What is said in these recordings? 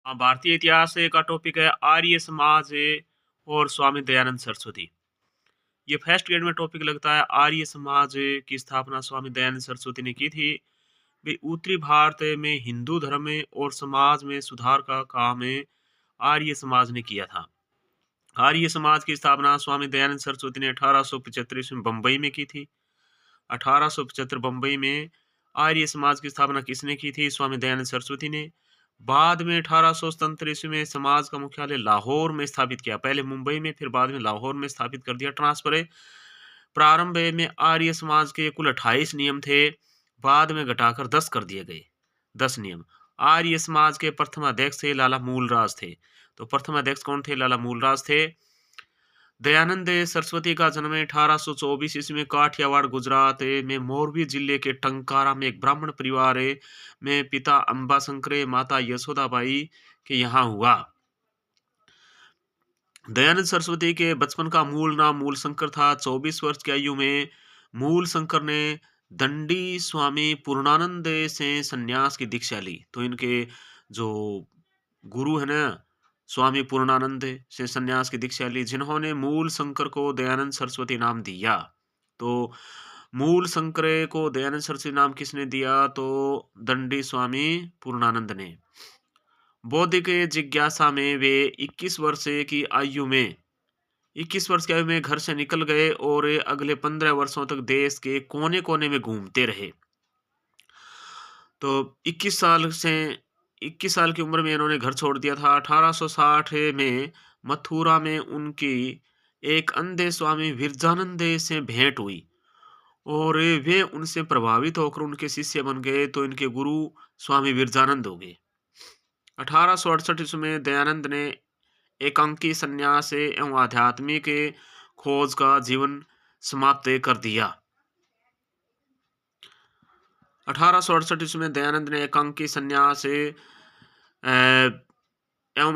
हाँ, भारतीय इतिहास का टॉपिक है आर्य समाज और स्वामी दयानंद सरस्वती। ये फर्स्ट ग्रेड में टॉपिक लगता है। आर्य समाज की स्थापना स्वामी दयानंद सरस्वती ने की थी। वे उत्तरी भारत में हिंदू धर्म में और समाज में सुधार का काम आर्य समाज ने किया था। आर्य समाज की स्थापना स्वामी दयानंद सरस्वती ने 1875 ईस्वी में बम्बई में की थी। 1875 बम्बई में आर्य समाज की स्थापना किसने की थी? स्वामी दयानंद सरस्वती ने। बाद में 1877 ईस्वी में समाज का मुख्यालय लाहौर में स्थापित किया। पहले मुंबई में, फिर बाद में लाहौर में स्थापित कर दिया, ट्रांसफर है। प्रारंभ में आर्य समाज के कुल 28 नियम थे, बाद में घटाकर 10 कर दिए गए। 10 नियम। आर्य समाज के प्रथम अध्यक्ष थे लाला मूलराज थे। तो प्रथम अध्यक्ष कौन थे? लाला मूलराज थे। दयानंद सरस्वती का जन्म 1824 ईस्वी में काठियावाड़ गुजरात में मोरबी जिले के टंकारा में एक ब्राह्मण परिवार में पिता अंबाशंकर माता यशोदाबाई के यहाँ हुआ। दयानंद सरस्वती के बचपन का मूल नाम मूलशंकर था। 24 वर्ष की आयु में मूलशंकर ने दंडी स्वामी पूर्णानंद से संन्यास की दीक्षा ली। तो इनके जो गुरु है ना, स्वामी पूर्णानंद से संन्यास की दीक्षा ली, जिन्होंने मूल शंकर को दयानंद सरस्वती नाम दिया। तो मूल शंकर को दयानंद सरस्वती नाम किसने दिया? तो दंडी स्वामी पूर्णानंद ने। बौद्धिक जिज्ञासा में वे 21 वर्ष की आयु में 21 वर्ष की आयु में घर से निकल गए और अगले 15 वर्षों तक देश के कोने कोने में घूमते रहे। तो 21 साल की उम्र में इन्होंने घर छोड़ दिया था। 1860 में मथुरा में उनकी एक अंधे स्वामी विरजानंद से भेंट हुई और वे उनसे प्रभावित होकर उनके शिष्य बन गए। तो इनके गुरु स्वामी विरजानंद हो गए। 1868 ईस्वी में दयानंद ने एकांकी संन्यास एवं आध्यात्मिक खोज का जीवन समाप्त कर दिया। 1868 ईस्वी में दयानंद ने एकांकी संन्यास एवं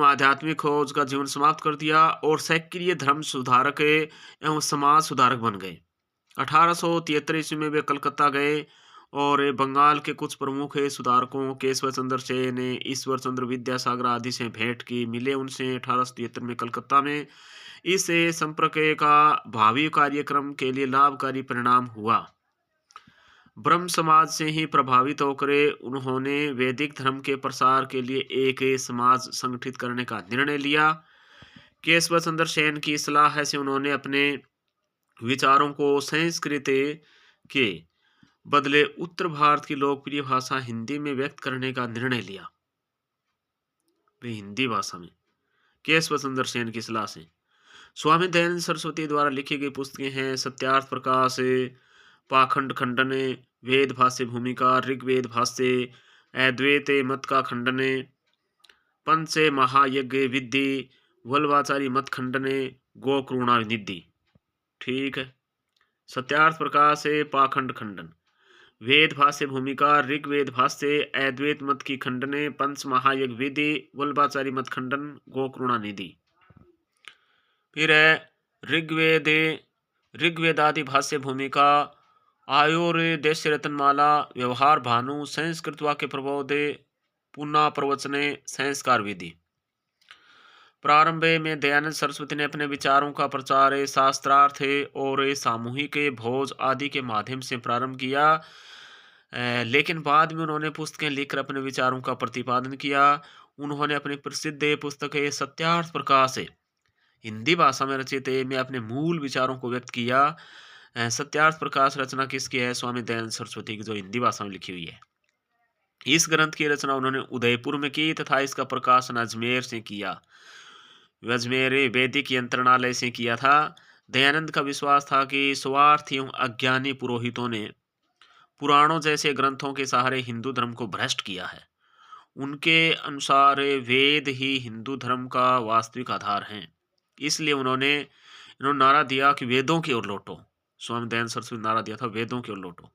आध्यात्मिक खोज का जीवन समाप्त कर दिया और सक्रिय धर्म सुधारक एवं समाज सुधारक बन गए। 1873 ईस्वी में वे कलकत्ता गए और बंगाल के कुछ प्रमुख सुधारकों केशव चंद्र सेन ने ईश्वर चंद्र विद्यासागर आदि से भेंट की, मिले उनसे। 1873 में कलकत्ता में इस संपर्क का भावी कार्यक्रम के लिए लाभकारी परिणाम हुआ। ब्रह्म समाज से ही प्रभावित होकर उन्होंने वैदिक धर्म के प्रसार के लिए एक समाज संगठित करने का निर्णय लिया। केशव चंद्र सेन की सलाह से उन्होंने अपने विचारों को संस्कृत के बदले उत्तर भारत की लोकप्रिय भाषा हिंदी में व्यक्त करने का निर्णय लिया। हिंदी भाषा में केशव चंद्र सेन की सलाह से। स्वामी दयानंद सरस्वती द्वारा लिखी गई पुस्तकें हैं सत्यार्थ प्रकाश, पाखंड खंडन, वेद भाष्य भूमिका, ऋग्वेद भाष्य, अद्वैत मत का खंडन, पंच महायज्ञ विधि, वल्लभाचारी मत खंडन, गोकरुणा निधि। ठीक है। सत्यार्थ प्रकाश, पाखंड खंडन, वेद भाष्य भूमिका, ऋग्वेद भाष्य, अद्वैत मत की खंडने, पंच महायज्ञ विधि, वल्लभाचारी मत खंडन, गोकरुणा निधि। फिर है ऋग्वेदादि भाष्य भूमिका, आयुर देश रत्नमाला, व्यवहार भानु, संस्कृत वाक्य प्रबोध, पुनः प्रवचने, संस्कार विधि। प्रारंभ में दयानंद सरस्वती ने अपने विचारों का प्रचार शास्त्रार्थ और सामूहिक भोज आदि के माध्यम से प्रारंभ किया, लेकिन बाद में उन्होंने पुस्तकें लिखकर अपने विचारों का प्रतिपादन किया। उन्होंने अपनी प्रसिद्ध पुस्तक सत्यार्थ प्रकाश हिंदी भाषा में रचित में अपने मूल विचारों को व्यक्त किया। सत्यार्थ प्रकाश रचना किसकी है? स्वामी दयानंद सरस्वती की, जो हिंदी भाषा में लिखी हुई है। इस ग्रंथ की रचना उन्होंने उदयपुर में की तथा इसका प्रकाशन अजमेर से किया। अजमेर वैदिक यंत्रणालय से किया था। दयानंद का विश्वास था कि स्वार्थी एवं अज्ञानी पुरोहितों ने पुराणों जैसे ग्रंथों के सहारे हिंदू धर्म को भ्रष्ट किया है। उनके अनुसार वेद ही हिंदू धर्म का वास्तविक आधार हैं। इसलिए इन्होंने नारा दिया कि वेदों की ओर लौटो। स्वामी दयानंद सरस्वती नारा दिया था, वेदों की ओर लौटो।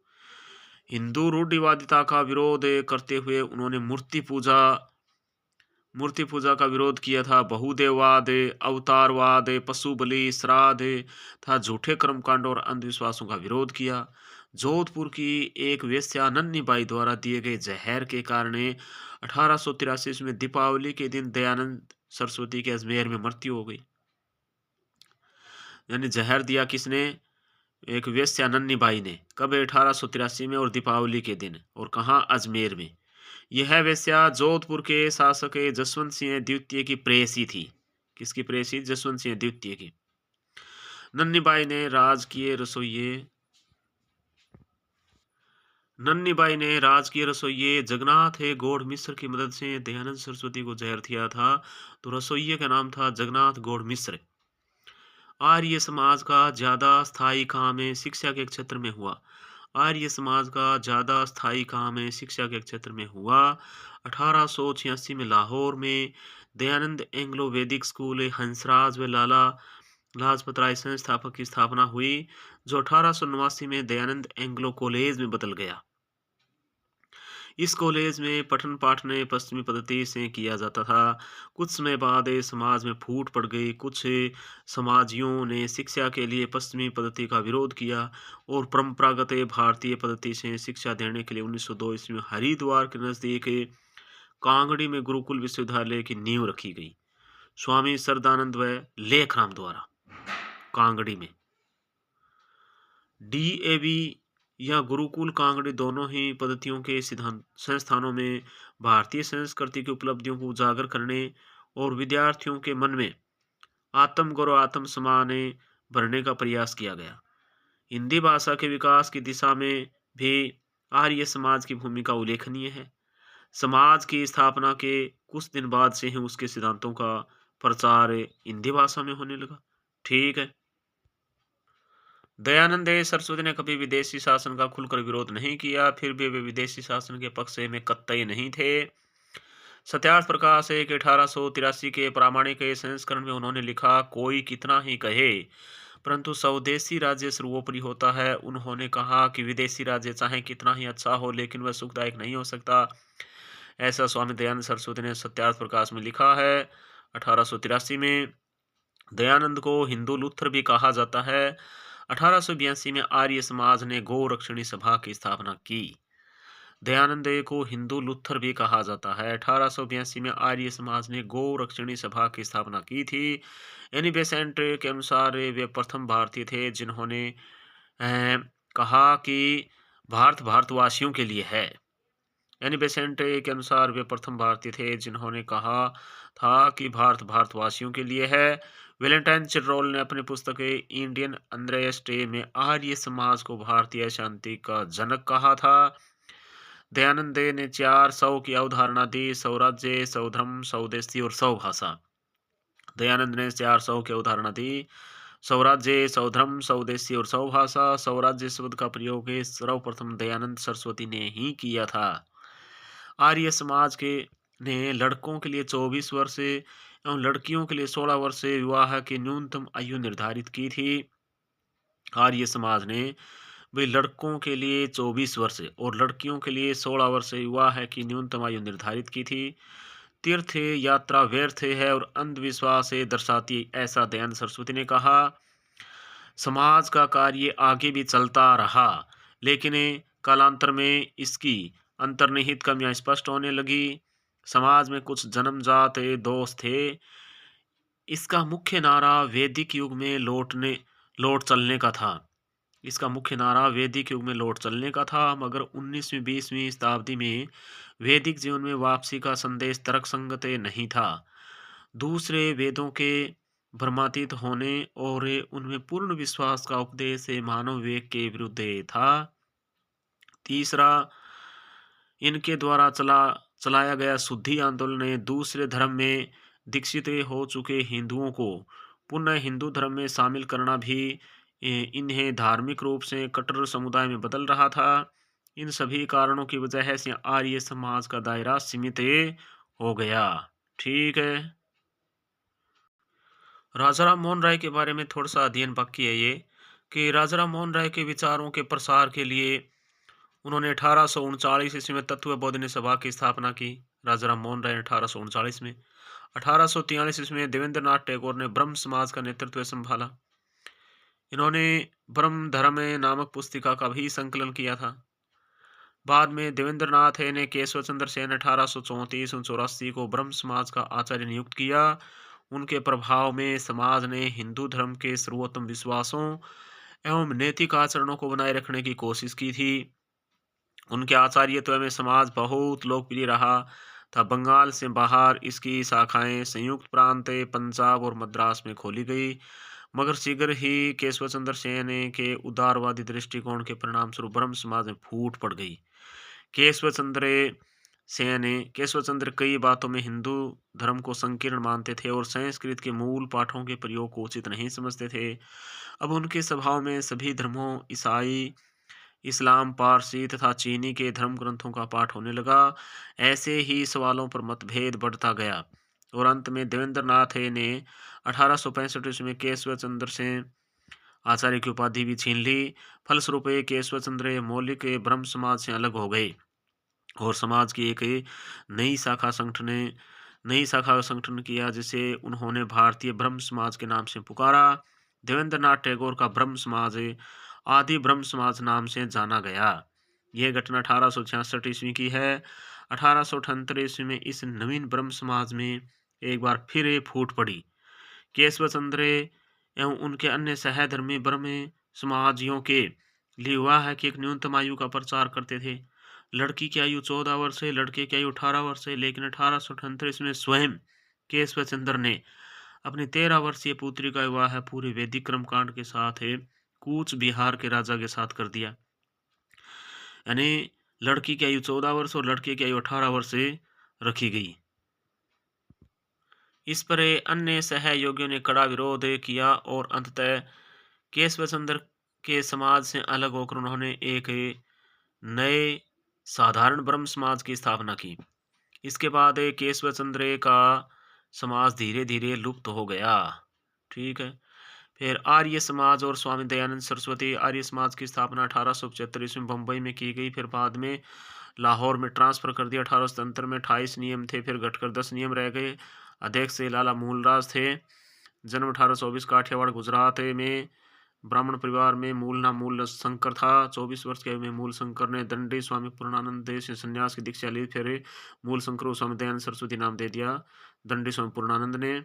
हिंदू रूढ़िवादिता का विरोध करते हुए उन्होंने मूर्ति पूजा का विरोध किया था। बहुदेववाद, अवतारवाद, पशु बलि, श्राद्ध तथा झूठे कर्मकांड और अंधविश्वासों का विरोध किया। जोधपुर की एक वेश्या नन्ही बाई द्वारा दिए गए जहर के कारण 1883 में दीपावली के दिन दयानंद सरस्वती के अजमेर में मृत्यु हो गई। यानी जहर दिया किसने? एक वेश्या नन्ही बाई ने। कब? 1883 में और दीपावली के दिन। और कहाँ? अजमेर में। यह वेश्या जोधपुर के शासक जसवंत सिंह द्वितीय की प्रेयसी थी। किसकी प्रेयसी? जसवंत सिंह द्वितीय की। नन्ही बाई ने राजकीय रसोइये जगन्नाथ गौड़ मिश्र की मदद से दयानंद सरस्वती को जहर दिया था। तो रसोइये का नाम था जगन्नाथ गौड़ मिश्र। आर्य समाज का ज्यादा स्थायी काम शिक्षा के क्षेत्र में हुआ। आर्य समाज का ज्यादा स्थायी काम शिक्षा के क्षेत्र में हुआ। 1886 में लाहौर में दयानंद एंग्लो वैदिक स्कूल हंसराज व लाला लाजपत राय संस्थापक की स्थापना हुई, जो 1889 में दयानंद एंग्लो कॉलेज में बदल गया। इस कॉलेज में पठन पाठन पश्चिमी पद्धति से किया जाता था। कुछ समय बाद समाज में फूट पड़ गई। कुछ समाजियों ने शिक्षा के लिए पश्चिमी पद्धति का विरोध किया और परंपरागत भारतीय पद्धति से शिक्षा देने के लिए 1902 ईस्वी में हरिद्वार के नजदीक कांगड़ी में गुरुकुल विश्वविद्यालय की नींव रखी गई, स्वामी सरदानंद व लेखराम द्वारा। कांगड़ी में डीएवी या गुरुकुल कांगड़ी दोनों ही पद्धतियों के संस्थानों में भारतीय संस्कृति की उपलब्धियों को उजागर करने और विद्यार्थियों के मन में आत्म गौरव आत्म सम्मान भरने का प्रयास किया गया। हिंदी भाषा के विकास की दिशा में भी आर्य समाज की भूमिका उल्लेखनीय है। समाज की स्थापना के कुछ दिन बाद से ही उसके सिद्धांतों का प्रचार हिंदी भाषा में होने लगा। ठीक है। दयानंद सरस्वती ने कभी विदेशी शासन का खुलकर विरोध नहीं किया, फिर भी वे विदेशी शासन के पक्ष में कतई नहीं थे। सत्यार्थ प्रकाश 1883 के प्रामाणिक संस्करण में उन्होंने लिखा, कोई कितना ही कहे परंतु स्वदेशी राज्य सर्वोपरि होता है। उन्होंने कहा कि विदेशी राज्य चाहे कितना ही अच्छा हो लेकिन वह सुखदायक नहीं हो सकता। ऐसा स्वामी दयानंद सरस्वती ने सत्यार्थ प्रकाश में लिखा है। 1883 में दयानंद को हिंदू लूथर भी कहा जाता है। 1882 में आर्य समाज ने गौ रक्षणी सभा की स्थापना की। दयानंद को हिंदू लूथर भी कहा जाता है। 1882 में आर्य समाज ने गौ रक्षणी सभा की स्थापना की थी। एनी बेसेंट के अनुसार वे प्रथम भारतीय थे जिन्होंने कहा कि भारत भारतवासियों के लिए है। एनी बेसेंट के अनुसार वे प्रथम भारतीय थे जिन्होंने कहा था कि भारत भारतवासियों के लिए है। वेलेंटाइन चिर्रोल ने अपनी पुस्तक इंडियन अंद्रयस्टे में आर्य समाज को भारतीय शांति का जनक कहा था। दयानंद ने 4 सौ की अवधारणा दी: स्वराज्य, स्वधर्म, स्वदेशी और स्वभाषा। दयानंद ने 4 सौ की अवधारणा दी: स्वराज्य, स्वधर्म, स्वदेशी और स्वभाषा। स्वराज्य शब्द का प्रयोग सर्वप्रथम दयानंद सरस्वती ने ही किया था। आर्य समाज के ने लड़कों के लिए 24 वर्ष एवं लड़कियों के लिए 16 वर्ष विवाह की न्यूनतम आयु निर्धारित की थी। आर्य समाज ने वे लड़कों के लिए 24 वर्ष और लड़कियों के लिए 16 वर्ष विवाह की न्यूनतम आयु निर्धारित की थी। तीर्थ यात्रा व्यर्थ है और अंधविश्वास दर्शाती, ऐसा दयानंद सरस्वती ने कहा। समाज का कार्य आगे भी चलता रहा लेकिन कालांतर में इसकी अंतर्निहित कमियां स्पष्ट होने लगी। समाज में कुछ जन्मजात दोष थे। इसका मुख्य नारा वैदिक युग में लौट चलने का था। इसका मुख्य नारा वैदिक युग में लौट चलने का था, मगर 19वीं 20वीं शताब्दी में वैदिक जीवन में वापसी का संदेश तर्कसंगत नहीं था। दूसरे वेदों के भ्रमातीत होने और उनमें पूर्ण विश्वास का उपदेश मानव विवेक के विरुद्ध था। तीसरा, इनके द्वारा चलाया गया शुद्धि आंदोलन ने दूसरे धर्म में दीक्षित हो चुके हिंदुओं को पुनः हिंदू धर्म में शामिल करना भी इन्हें धार्मिक रूप से कट्टर समुदाय में बदल रहा था। इन सभी कारणों की वजह से आर्य समाज का दायरा सीमित हो गया। ठीक है। राजा राम मोहन राय के बारे में थोड़ा सा अध्ययन बाकी है ये कि राजा राम मोहन राय के विचारों के प्रसार के लिए उन्होंने 1839 ईस्वी में तत्व बोधिनी सभा की स्थापना की। राजा राम मोहन राय ने 1839 में। 1843 ईस्वी में देवेंद्र नाथ टैगोर ने ब्रह्म समाज का नेतृत्व संभाला। इन्होंने ब्रह्म धर्म नामक पुस्तिका का भी संकलन किया था। बाद में देवेंद्रनाथ ने केशव चंद्र सेन 1834-84 को ब्रह्म समाज का आचार्य नियुक्त किया। उनके प्रभाव में समाज ने हिंदू धर्म के सर्वोत्तम विश्वासों एवं नैतिक आचरणों को बनाए रखने की कोशिश की थी। उनके आचार्यत्व में समाज बहुत लोकप्रिय रहा था। बंगाल से बाहर इसकी शाखाएं संयुक्त प्रांत, पंजाब और मद्रास में खोली गई, मगर शीघ्र ही केशव चंद्र सेन के उदारवादी दृष्टिकोण के परिणाम स्वरूप ब्रह्म समाज में फूट पड़ गई। केशव चंद्र केशव चंद्र कई बातों में हिंदू धर्म को संकीर्ण मानते थे और संस्कृत के मूल पाठों के प्रयोग को उचित नहीं समझते थे। अब उनके स्वभाव में सभी धर्मों, ईसाई, इस्लाम, पारसी तथा चीनी के धर्म ग्रंथों का पाठ होने लगा। ऐसे ही सवालों पर मतभेद बढ़ता गया और अंत में देवेंद्रनाथ ने 1865 ईस्वी में केशव चंद्र से आचार्य की उपाधि भी छीन ली। फलस्वरूप केशव चंद्र मौलिक ब्रह्म समाज से अलग हो गए और समाज की एक नई शाखा संगठन नई शाखा का संगठन किया, जिसे उन्होंने भारतीय ब्रह्म समाज के नाम से पुकारा। देवेंद्रनाथ टैगोर का ब्रह्म समाज आदि ब्रह्म समाज नाम से जाना गया। यह घटना 1866 ईस्वी की है। 1878 ईस्वी में इस नवीन ब्रह्म समाज में एक बार फिर फूट पड़ी। केशव चंद्र एवं उनके अन्य सहधर्मी ब्रह्म समाजियों के लिए हुआ है कि एक न्यूनतम आयु का प्रचार करते थे। लड़की की आयु 14 वर्ष है, लड़के की आयु 18 वर्ष है, लेकिन 1878 ईस्वी में स्वयं केशव चंद्र ने अपनी 13 वर्षीय पुत्री का विवाह पूरे वैदिक कर्मकांड के साथ कूच बिहार के राजा के साथ कर दिया। यानी लड़की की आयु 14 वर्ष और लड़के की आयु 18 वर्ष रखी गई। इस पर अन्य सहयोगियों ने कड़ा विरोध किया और अंततः केशव चंद्र के समाज से अलग होकर उन्होंने एक नए साधारण ब्रह्म समाज की स्थापना की। इसके बाद केशव चंद्र का समाज धीरे धीरे लुप्त हो गया। ठीक है। फिर आर्य समाज और स्वामी दयानंद सरस्वती आर्य समाज की स्थापना 1875 ईस्वी में बम्बई में की गई। फिर बाद में लाहौर में ट्रांसफर कर दिया। 1877 में 28 नियम थे, फिर घटकर 10 नियम रह गए। अध्यक्ष लाला मूलराज थे। जन्म 1824 काठियावाड़ गुजरात में। ब्राह्मण परिवार में मूल शंकर था। 24 वर्ष की आयु में मूल शंकर ने दंडी स्वामी पूर्णानंद से संन्यास की दीक्षा ली। फिर मूल शंकर को स्वामी दयानंद सरस्वती नाम दे दिया दंडी स्वामी पूर्णानंद ने।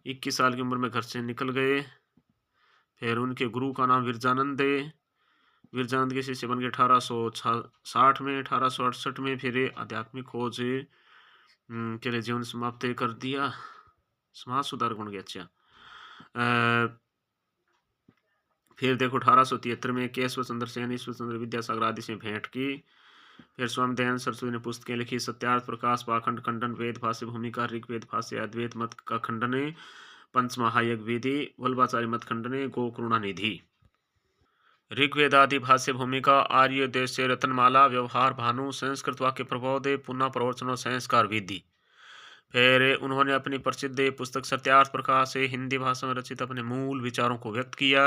21 साल की उम्र में घर से निकल गए। फिर उनके गुरु का नाम विरजानंद है। विरजानंद के शिष्य बन गए 1860 में। 1868 में फिर आध्यात्मिक खोज के लिए जीवन समाप्त कर दिया। समाज सुधारक बन गया। अच्छा, फिर देखो 1873 में केशव चंद्र सेन ईश्वर चंद्र विद्यासागर आदि से भेंट की। फिर स्वामी दयानंद सरस्वती ने पुस्तकें लिखी। सत्यार्थ प्रकाश, पाखंड खंडन, वेद भाष्य भूमिका, ऋग्वेद भाष्य, अद्वैत मत का खंडन, पंचमहायज्ञ विधि, वल्लभाचार्य मत खंडन, गोकरुणा निधि। ऋग्वेद आदि भाष्य भूमिका, आर्य देश से रत्नमाला, व्यवहार भानु, संस्कृत वाक्य प्रबोध, पुनः प्रवचन और संस्कार विधि। फिर उन्होंने अपनी प्रसिद्ध पुस्तक सत्यार्थ प्रकाश से हिंदी भाषा में रचित अपने मूल विचारों को व्यक्त किया।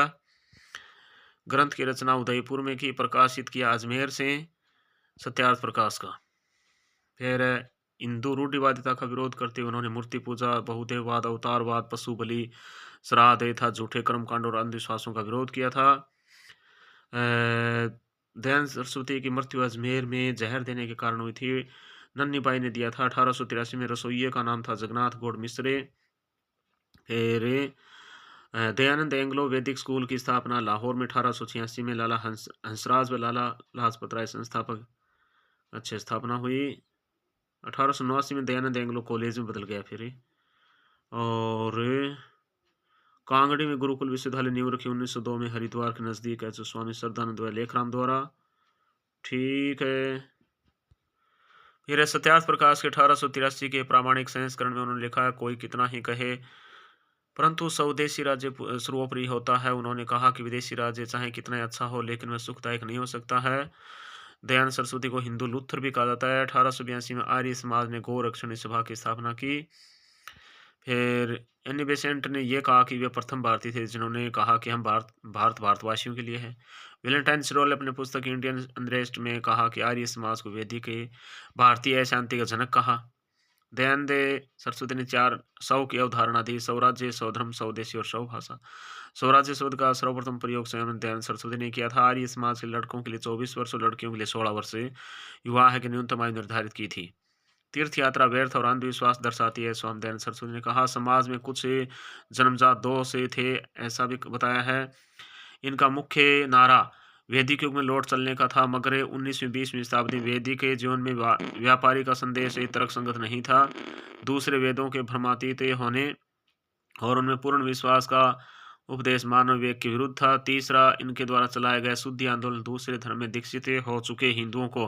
ग्रंथ की रचना उदयपुर में की, प्रकाशित किया अजमेर से सत्यार्थ प्रकाश का। फिर हिंदू रूढ़िवादिता का विरोध करते हुए उन्होंने मूर्ति पूजा, बहुदेववाद, अवतारवाद, पशु बलि, श्राद्ध था, झूठे कर्मकांड और अंधविश्वासों का विरोध किया था। दयानंद सरस्वती की मृत्यु अजमेर में जहर देने के कारण हुई थी। नन्नी बाई ने दिया था। 1883 में रसोइये का नाम था जगन्नाथ गौड़ मिश्रे। फिर दयानंद एंग्लो वैदिक स्कूल की स्थापना लाहौर में 1886 में लाला हंसराज व लाला लाजपत राय संस्थापक अच्छे स्थापना हुई। 1889 में दयानंद एंग्लो कॉलेज में बदल गया। फिर और कांगड़ी में गुरुकुल विश्वविद्यालय नींव रखी 1902 में हरिद्वार के नजदीक है, जो स्वामी श्रद्धानंद व लेखराम द्वारा। ठीक है। फिर सत्यार्थ प्रकाश के 1883 के प्रामाणिक संस्करण में उन्होंने लिखा है, कोई कितना ही कहे परंतु स्वदेशी राज्य सर्वोपरि होता है। उन्होंने कहा कि विदेशी राज्य चाहे कितना अच्छा हो लेकिन वह सुखदायक नहीं हो सकता है। दयानंद सरस्वती को हिंदू लुथर भी कहा जाता है। 1882 में आर्य समाज ने गौ रक्षणी सभा की स्थापना की। फिर एनी बेसेंट ने यह कहा कि वे प्रथम भारतीय थे जिन्होंने कहा कि हम भारतवासियों के लिए है। वेलेंटाइन सिरोल अपने पुस्तक इंडियन अनरेस्ट में कहा कि आर्य समाज को वैदिक भारतीय शांति का जनक कहा। दयानंद सरस्वती ने 4 सौ की अवधारणा दी: स्वराज्य, स्वधर्म, स्वदेशी और स्वभाषा। स्वराज्य शब्द का सर्वप्रथम प्रयोग स्वयं दयानंद सरस्वती ने किया था। आर्य समाज के लड़कों के लिए 24 वर्ष और लड़कियों के लिए 16 वर्ष से विवाह की न्यूनतम आयु निर्धारित की थी। तीर्थ यात्रा व्यर्थ और अंधविश्वास दर्शाती है, स्वामी दयानंद सरस्वती ने कहा। समाज में कुछ जन्मजात दोष थे, ऐसा भी बताया है। इनका मुख्य नारा वैदिक युग में लौट चलने का था, मगर 19वीं 20वीं शताब्दी वैदिक जीवन में व्यापारी का संदेश तर्कसंगत नहीं था। दूसरे वेदों के भ्रमातीत होने और उनमें पूर्ण विश्वास का उपदेश मानव विवेक के विरुद्ध था। तीसरा, इनके द्वारा चलाया गया शुद्धि आंदोलन दूसरे धर्म में दीक्षित हो चुके हिंदुओं को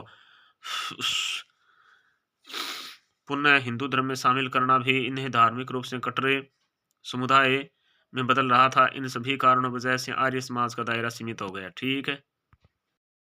पुनः हिंदू धर्म में शामिल करना भी इन्हें धार्मिक रूप से कटरे समुदाय में बदल रहा था। इन सभी कारणों वजह से आर्य समाज का दायरा सीमित हो गया। ठीक है।